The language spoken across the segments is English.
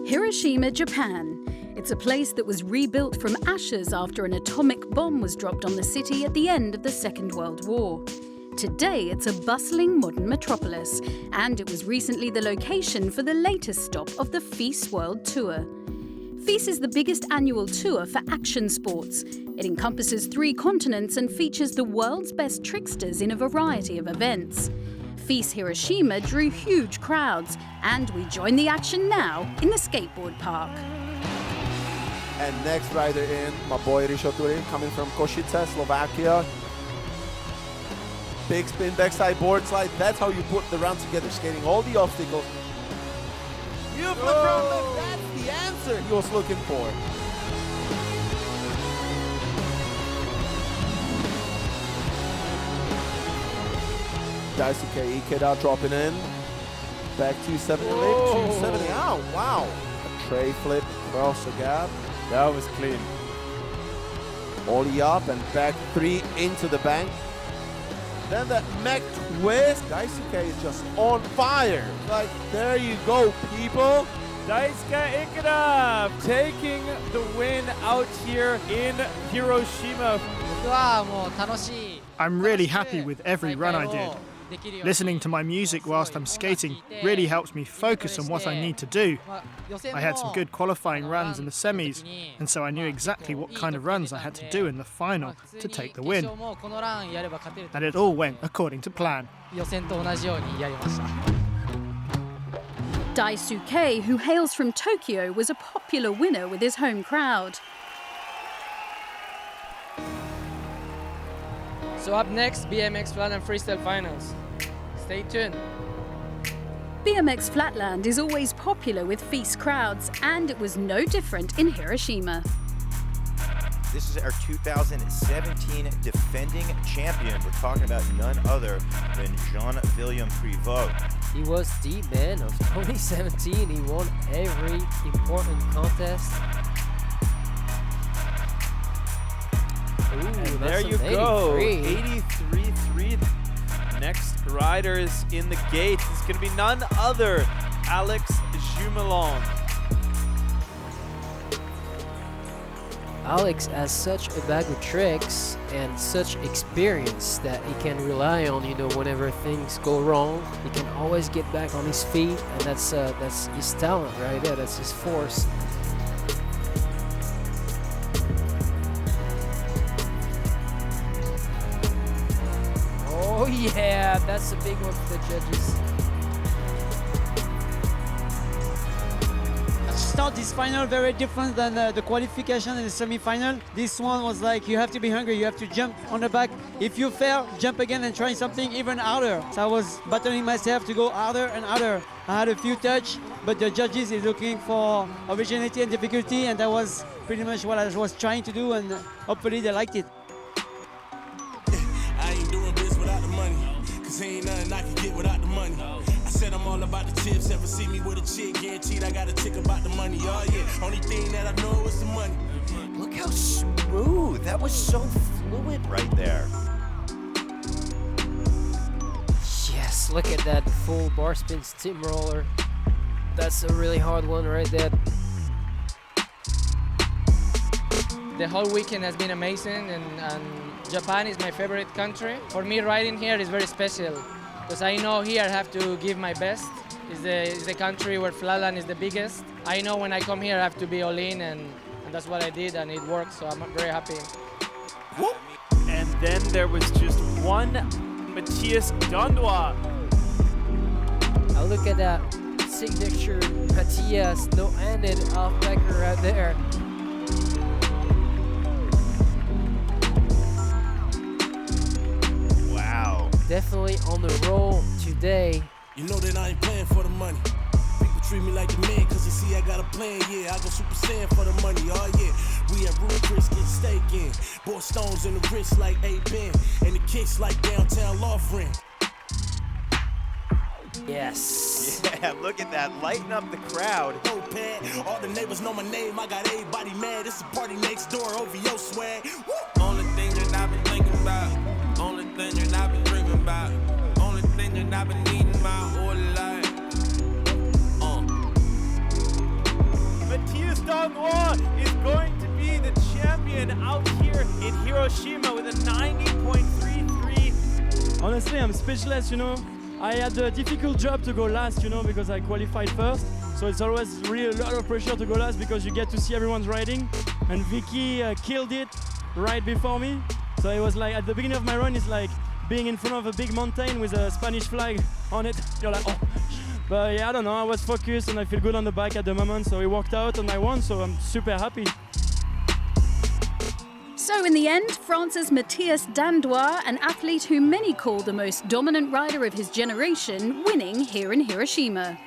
Hiroshima, Japan. It's a place that was rebuilt from ashes after an atomic bomb was dropped on the city at the end of the Second World War. Today, it's a bustling modern metropolis, and it was recently the location for the latest stop of the FISE World Tour. FISE is the biggest annual tour for action sports. It encompasses 3 continents and features the world's best tricksters in a variety of events. FISE Hiroshima drew huge crowds, and we join the action now in the skateboard park. And next rider in, my boy Risho coming from Košice, Slovakia. Big spin, backside board slide. That's how you put the run together, skating all the obstacles. Beautiful front lift, that's the answer he was looking for. Daisuke Ikeda dropping in. Back 270 lip, 270 out. Wow. A tray flip across the gap. That was clean. Ollie up and back 3 into the bank. Then that mech twist. Daisuke is just on fire. Like, there you go, people. Daisuke Ikeda taking the win out here in Hiroshima. I'm really happy with every run I did. Listening to my music whilst I'm skating really helps me focus on what I need to do. I had some good qualifying runs in the semis, and so I knew exactly what kind of runs I had to do in the final to take the win. And it all went according to plan. Daisuke, who hails from Tokyo, was a popular winner with his home crowd. So up next, BMX Flatland Freestyle Finals. Stay tuned. BMX Flatland is always popular with FISE crowds, and it was no different in Hiroshima. This is our 2017 defending champion. We're talking about none other than Jean-William Prévost. He was the man of 2017. He won every important contest. Ooh, and there you go, 83.3. Next riders in the gates is going to be none other Alex Jumelon. Alex has such a bag of tricks and such experience that he can rely on, whenever things go wrong, he can always get back on his feet, and that's his talent right there, that's his force. Oh yeah, that's a big one for the judges. Start this final very different than the qualification and the semi-final. This one was like, you have to be hungry, you have to jump on the back. If you fail, jump again and try something even harder. So I was battling myself to go harder and harder. I had a few touch, but the judges is looking for originality and difficulty, and that was pretty much what I was trying to do, and hopefully they liked it. I ain't doing this without the money, cause ain't nothing I can get without the money. I said I'm all about the tips, ever see me with a chick, guaranteed I got a tick about the money, oh yeah. Only thing that I know is the money. Look how smooth, that was so fluid right there. Yes, look at that full bar spin steamroller. That's a really hard one right there. The whole weekend has been amazing, and Japan is my favorite country. For me, riding here is very special, because I know here I have to give my best. It's the country where flatland is the biggest. I know when I come here I have to be all in, and that's what I did, and it worked, so I'm very happy. And then there was just one Matthias Dondois. Now look at that signature Matthias no-handed off-backer right there. Wow. Definitely on the roll today. You know that I ain't playing for the money. People treat me like the man, cause they see I got a plan, yeah. I go Super Saiyan for the money, oh yeah. We at Rude Chris get steak in. Bought stones in the wrist like A-Ben. And the kicks like downtown law friend. Yes. Yeah, look at that, lighten up the crowd. Oh, Pat, all the neighbors know my name, I got everybody mad. It's a party next door over your swag. Woo! Only thing that I've been thinking about, only thing that I've been dreaming about, only thing that I've been needing my whole life. champion out here in Hiroshima with a 90.33. Honestly, I'm speechless, you know. I had a difficult job to go last, you know, because I qualified first. So it's always really a lot of pressure to go last because you get to see everyone's riding. And Vicky killed it right before me. So it was like, at the beginning of my run, it's like being in front of a big mountain with a Spanish flag on it. You're like, oh. But yeah, I don't know, I was focused and I feel good on the bike at the moment. So it worked out and I won, so I'm super happy. So in the end, France's Matthias Dandois, an athlete who many call the most dominant rider of his generation, winning here in Hiroshima.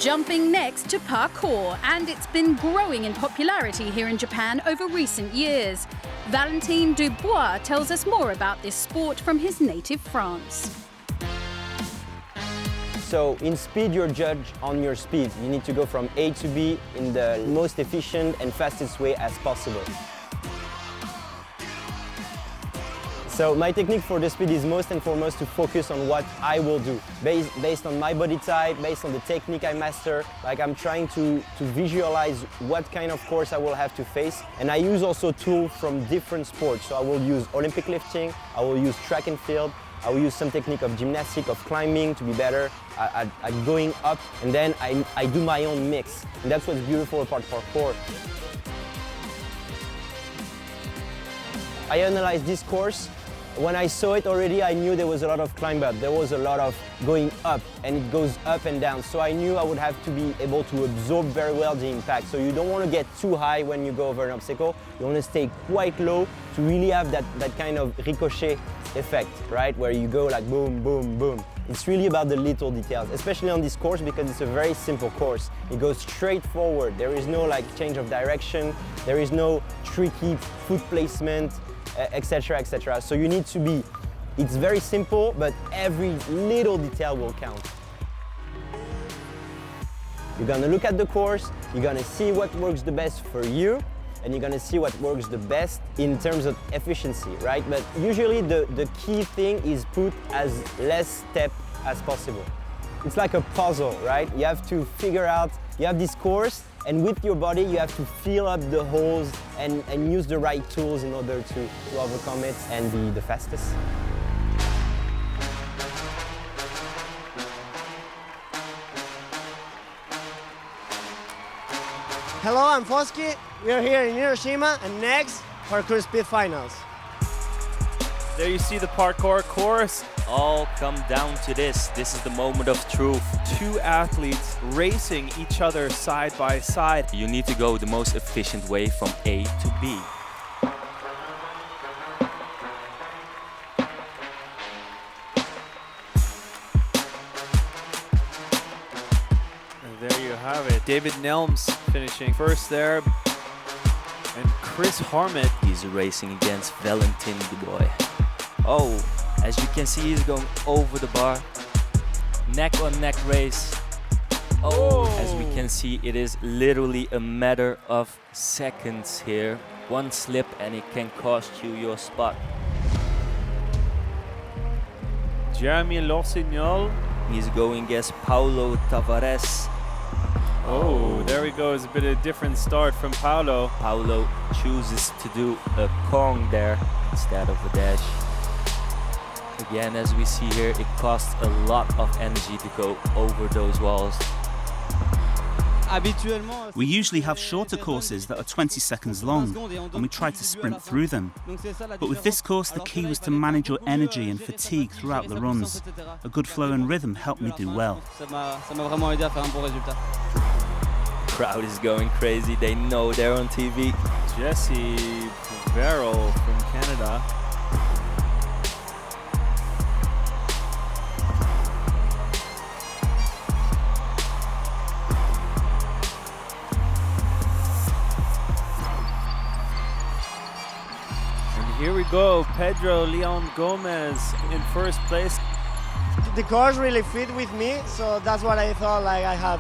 Jumping next to parkour, and it's been growing in popularity here in Japan over recent years. Valentin Dubois tells us more about this sport from his native France. So in speed, you're judged on your speed. You need to go from A to B in the most efficient and fastest way as possible. So my technique for the speed is most and foremost to focus on what I will do. Based on my body type, based on the technique I master, like I'm trying to visualize what kind of course I will have to face. And I use also tools from different sports. So I will use Olympic lifting, I will use track and field, I will use some technique of gymnastic, of climbing to be better at going up, and then I do my own mix. And that's what's beautiful about parkour. I analyzed this course. When I saw it already, I knew there was a lot of climb up. There was a lot of going up, and it goes up and down. So I knew I would have to be able to absorb very well the impact. So you don't want to get too high when you go over an obstacle. You want to stay quite low to really have that kind of ricochet effect, right? Where you go like boom, boom, boom. It's really about the little details, especially on this course because it's a very simple course. It goes straight forward. There is no like change of direction. There is no tricky foot placement, etc., etc. So you need to be, it's very simple, but every little detail will count. You're gonna look at the course, you're gonna see what works the best for you, and you're gonna see what works the best in terms of efficiency, right? But usually the key thing is put as less step as possible. It's like a puzzle, right? You have to figure out, you have this course, and with your body you have to fill up the holes and use the right tools in order to overcome it and be the fastest. Hello, I'm Foski. We are here in Hiroshima, and next, Parkour Speed Finals. There you see the parkour course. All come down to this. This is the moment of truth. Two athletes racing each other side by side. You need to go the most efficient way from A to B. And there you have it. David Nelms finishing first there. And Chris Harmit. He's racing against Valentin Dubois. Oh, as you can see, he's going over the bar. Neck-on-neck race. Oh, as we can see, it is literally a matter of seconds here. One slip and it can cost you your spot. Jeremy Lorsignol. He's going against Paulo Tavares. Oh, there we go. It's a bit of a different start from Paulo. Paulo chooses to do a Kong there instead of a dash. Again, as we see here, it costs a lot of energy to go over those walls. We usually have shorter courses that are 20 seconds long, and we try to sprint through them. But with this course, the key was to manage your energy and fatigue throughout the runs. A good flow and rhythm helped me do well. Crowd is going crazy, they know they're on TV. Jesse Verrill from Canada. Here we go, Pedro Leon Gomez in first place. The course really fit with me, so that's what I thought, like I had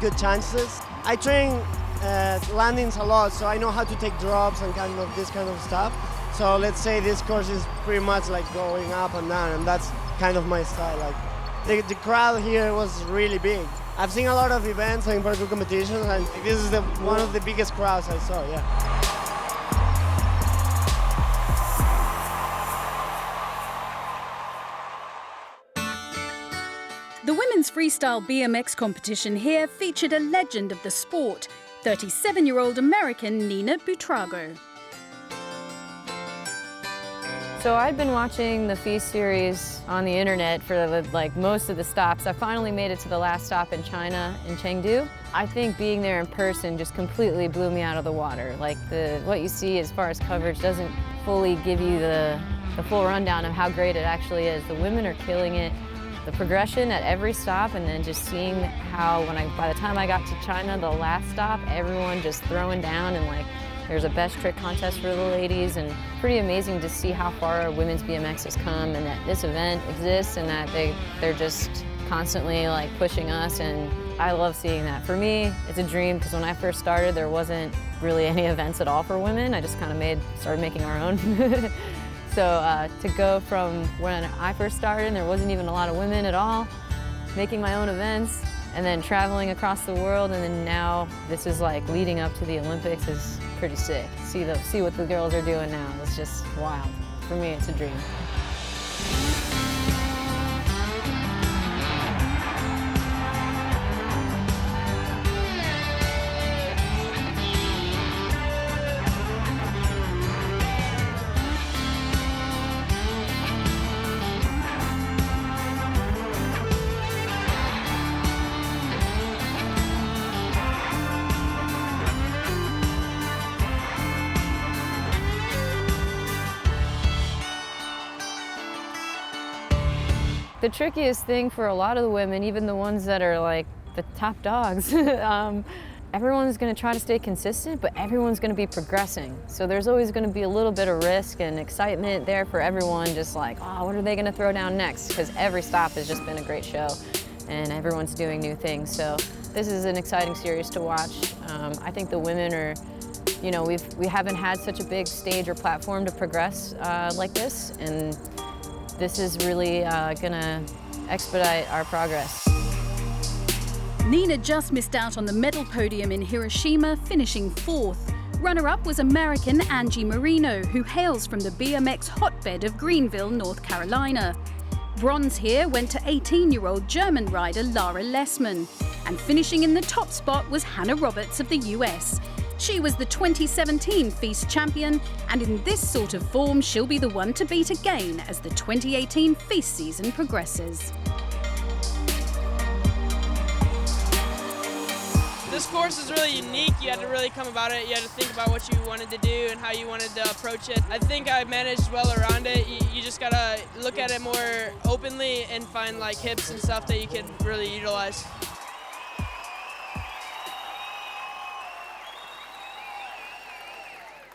good chances. I train landings a lot, so I know how to take drops and kind of this kind of stuff. So let's say this course is pretty much like going up and down, and that's kind of my style. Like the crowd here was really big. I've seen a lot of events and parkour competitions, and this is one of the biggest crowds I saw, yeah. The women's freestyle BMX competition here featured a legend of the sport, 37-year-old American Nina Buitrago. So I've been watching the FISE series on the internet for like most of the stops. I finally made it to the last stop in China, in Chengdu. I think being there in person just completely blew me out of the water. Like what you see as far as coverage doesn't fully give you the full rundown of how great it actually is. The women are killing it. The progression at every stop, and then just seeing how by the time I got to China, the last stop, everyone just throwing down, and like there's a best trick contest for the ladies, and pretty amazing to see how far women's BMX has come, and that this event exists, and that they're just constantly like pushing us, and I love seeing that. For me, it's a dream, because when I first started, there wasn't really any events at all for women. I just kind of started making our own. So to go from when I first started, there wasn't even a lot of women at all, making my own events, and then traveling across the world, and then now this is like leading up to the Olympics is pretty sick. See what the girls are doing now. It's just wild. For me, it's a dream. The trickiest thing for a lot of the women, even the ones that are like the top dogs, everyone's going to try to stay consistent, but everyone's going to be progressing. So there's always going to be a little bit of risk and excitement there for everyone, just like, oh, what are they going to throw down next? Because every stop has just been a great show, and everyone's doing new things. So this is an exciting series to watch. I think the women are, you know, we haven't had such a big stage or platform to progress like this, and this is really gonna expedite our progress. Nina just missed out on the medal podium in Hiroshima, finishing 4th. Runner-up was American Angie Marino, who hails from the BMX hotbed of Greenville, North Carolina. Bronze here went to 18-year-old German rider Lara Lessman. And finishing in the top spot was Hannah Roberts of the US. She was the 2017 FISE champion, and in this sort of form, she'll be the one to beat again as the 2018 FISE season progresses. This course is really unique. You had to really come about it. You had to think about what you wanted to do and how you wanted to approach it. I think I managed well around it. You just gotta look at it more openly and find like hips and stuff that you could really utilize.